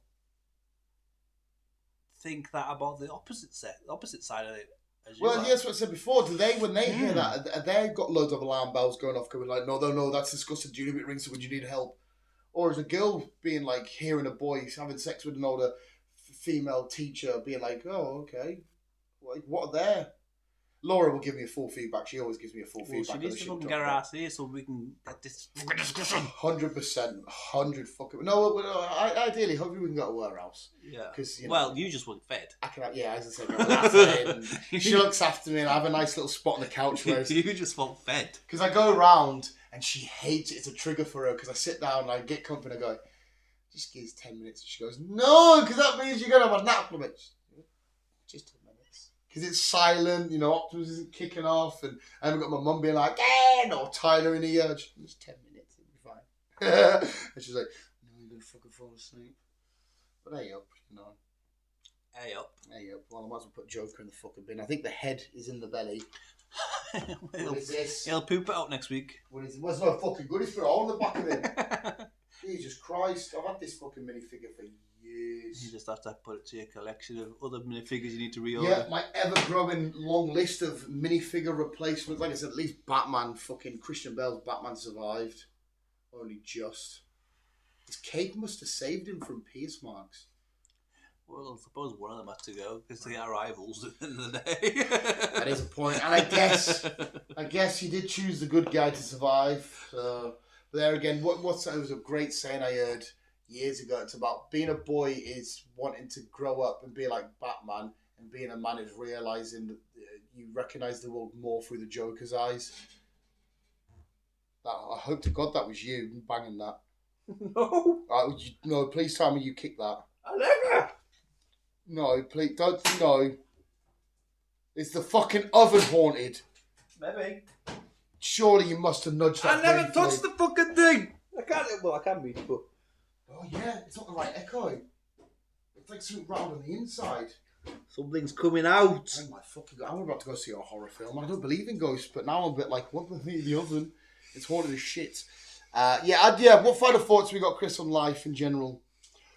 think that about the opposite side of it. Well, that's what I said before. Do they, when they hear that, they've got loads of alarm bells going off, going like, no, that's disgusting. Do you need me to ring someone? Do you need help? Or is a girl being like, hearing a boy having sex with an older female teacher, being like, oh, okay, like, what are there? Laura will give me a full feedback. She always gives me a full feedback. She needs to fucking get her ass here so we can get this fucking discussion. 100%. 100 fucking... No, ideally, hopefully we can go to her house. Yeah. Because, you just weren't fed. I can, as I said, and she looks after me and I have a nice little spot on the couch where... You just weren't fed. Because I go around and she hates it. It's a trigger for her because I sit down and I get comfy and I go, just give us 10 minutes. And she goes, no, because that means you're going to have a nap. I'm like, just 10 minutes. Because it's silent, Optimus isn't kicking off, and I haven't got my mum being like, or Tyler in here. Just 10 minutes, it'll be fine. And she's like, no, you're going to fucking fall asleep. But hey up, Hey up. Well, I might as well put Joker in the fucking bin. I think the head is in the belly. What is this? He'll poop it out next week. What is it? Well, it's not fucking good. It's put it all in the back of it. Jesus Christ. I've had this fucking minifigure for years. You just have to put it to your collection of other minifigures you need to reorder. Yeah, my ever-growing long list of minifigure replacements. Like I said, at least Batman, fucking Christian Bale's Batman survived. Only just. His cape must have saved him from pierce marks. Well, I suppose one of them had to go because they are rivals at the end of the day. That is a point. And I guess he did choose the good guy to survive. So, but there again, it was a great saying I heard years ago. It's about being a boy is wanting to grow up and be like Batman, and being a man is realizing that you recognize the world more through the Joker's eyes. I hope to God that was you banging that. No. No, please tell me you kicked that. I never. No, please don't. No. Is the fucking oven haunted? Maybe. Surely you must have nudged that. I never briefly. touched the fucking thing. I can't. Well, I can be, but. Oh yeah, it's not the right echo. It's like something rattled on the inside. Something's coming out. Oh my fucking God! I'm about to go see a horror film. I don't believe in ghosts, but now I'm a bit like, what the thing in the oven? It's haunted as shit. Yeah. What final thoughts we got, Chris, on life in general?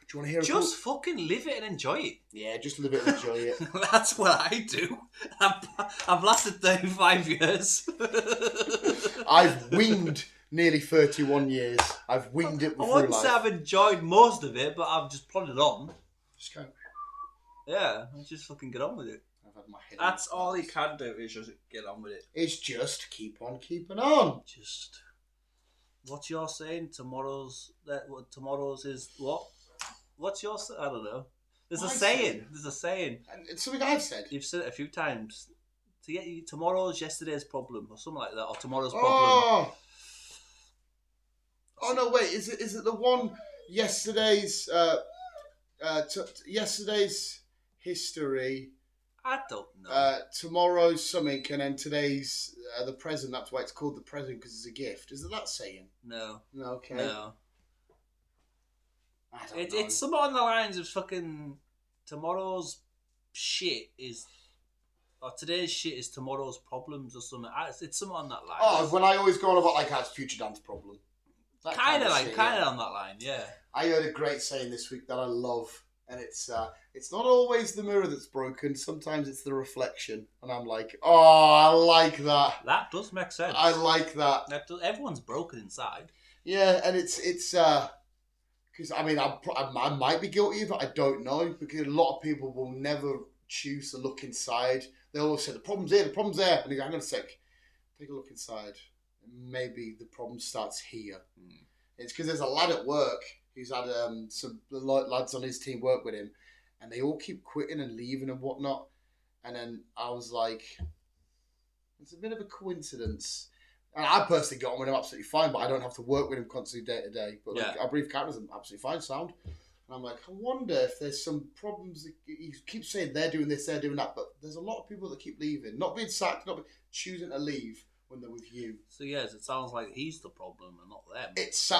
Do you want to hear? Just fucking live it and enjoy it. Yeah, just live it and enjoy it. That's what I do. I've lasted 35 years. I've winged nearly 31 years. I've winged it I before wouldn't life. say I've enjoyed most of it, but I've just plodded on. Just go. Yeah, I just fucking get on with it. I've had my head. That's all you can do is just get on with it. It's just keep on keeping on. Just what you're saying. Tomorrow's is what? What's your? I don't know. There's a saying. There's a saying. And it's something I've said. You've said it a few times. To get you tomorrow's yesterday's problem or something like that, or tomorrow's problem. Oh no! Wait, is it the one yesterday's yesterday's history? I don't know. Tomorrow's something, and then today's the present. That's why it's called the present, because it's a gift. Is it that saying? No. No. Okay. No. I don't know. It's something on the lines of fucking tomorrow's shit is. Or today's shit is tomorrow's problems or something. It's something on that line. Oh, when I always go on about like how it's future Dan's problem. Kind of on that line, yeah. I heard a great saying this week that I love, and it's not always the mirror that's broken. Sometimes it's the reflection, and I'm like, oh, I like that. That does make sense. I like that. Everyone's broken inside. Yeah, and it's because I mean I might be guilty of it. I don't know, because a lot of people will never choose to look inside. They always say the problem's here, and you go, hang on a sec, take a look inside. Maybe the problem starts here. It's because there's a lad at work who's had some lads on his team work with him, and they all keep quitting and leaving and whatnot. And then I was like, it's a bit of a coincidence. And I personally got on with him absolutely fine, but I don't have to work with him constantly day to day. But like, our brief characters are absolutely fine, sound. And I'm like, I wonder if there's some problems. He keeps saying they're doing this, they're doing that, but there's a lot of people that keep leaving, not being sacked, choosing to leave when they're with you. So yes, it sounds like he's the problem and not them.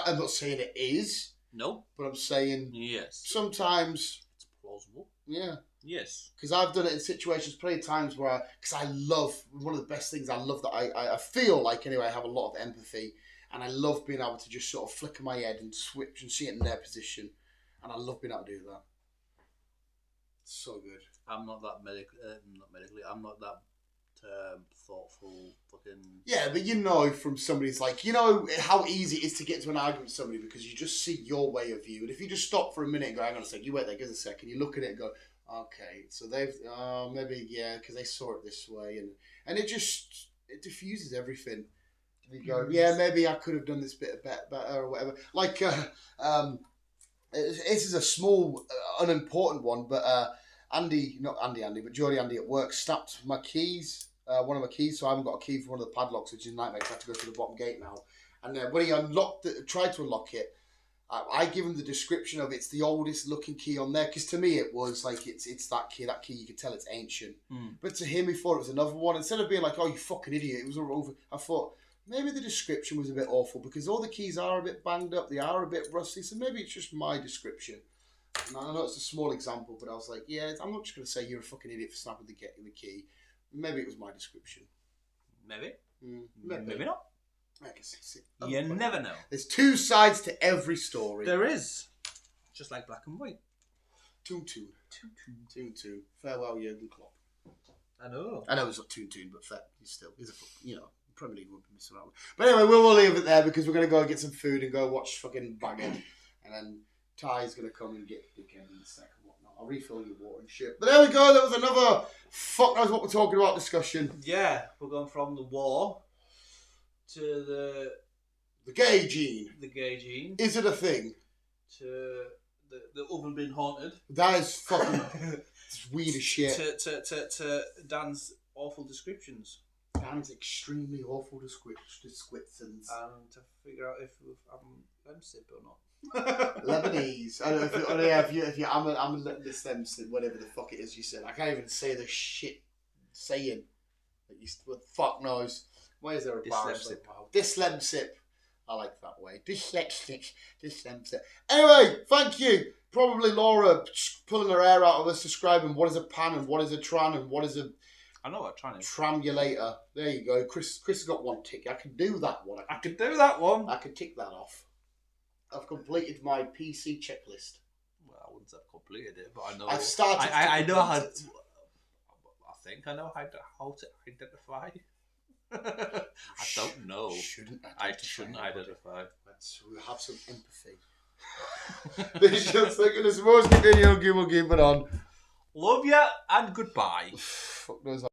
I'm not saying it is. No. But I'm saying yes. Sometimes it's plausible. Yeah. Yes. Because I've done it in situations plenty of times where because I love one of the best things I love that I feel like anyway I have a lot of empathy, and I love being able to just sort of flicker my head and switch and see it in their position. And I love being able to do that. It's so good. I'm not that I'm not that thoughtful fucking... Yeah, but you know from somebody's like, you know how easy it is to get into an argument with somebody because you just see your way of view. And if you just stop for a minute and go, hang on a sec, you wait there, give us a second, you look at it and go, okay, so they've, maybe, yeah, because they saw it this way. And it diffuses everything. You go, yeah, maybe I could have done this bit better or whatever. Like, this is a small, unimportant one, but but Geordie Andy at work snapped my keys, one of my keys, so I haven't got a key for one of the padlocks, which is a nightmare. I have to go through the bottom gate now. And when he tried to unlock it, I give him the description of it's the oldest looking key on there, because to me it was like it's that key. That key, you could tell it's ancient. But to him, he thought it was another one. Instead of being like, "Oh, you fucking idiot," it was over. I thought maybe the description was a bit awful because all the keys are a bit banged up, they are a bit rusty. So maybe it's just my description. And I know it's a small example, but I was like, yeah, I'm not just going to say you're a fucking idiot for snapping the key. Maybe it was my description. Maybe. Maybe not. I guess you never know. There's two sides to every story. There is. Just like black and white. Toon. Farewell, Jurgen Klopp. I know it's not Toon, but he's a Premier League would be missing out. But anyway, we'll leave it there because we're going to go and get some food and go watch fucking Baghead. And then Ty's going to come and get Dickhead in a second. I'll refill your water and shit. But there we go. That was another fuck knows what we're talking about discussion. Yeah, we're going from the war to the gay gene. The gay gene. Is it a thing? to the oven being haunted. That is fucking weird as shit. To Dan's awful descriptions. Dan's extremely awful descriptions. And to figure out if I'm lemsip or not. Lebanese. I don't know if you I'm a this lemsip, whatever the fuck it is you said. I can't even say the shit saying that you what the fuck knows. Why is there a bar? Dyslemsip. I like that way. Dyslexic. Anyway, thank you. Probably Laura pulling her hair out of us describing what is a pan and what is a tran and what is a I know what tran is. Tramulator. There you go. Chris has got one tick. I can do that one. I can do that one. I can tick that off. I've completed my PC checklist. Well, I wouldn't have completed it, but I know. I've started. I know how. I think I know how to identify. I don't know. I shouldn't identify. Let's have some empathy. This is just like this most video game will keep it on. Love ya and goodbye. Fuck knows.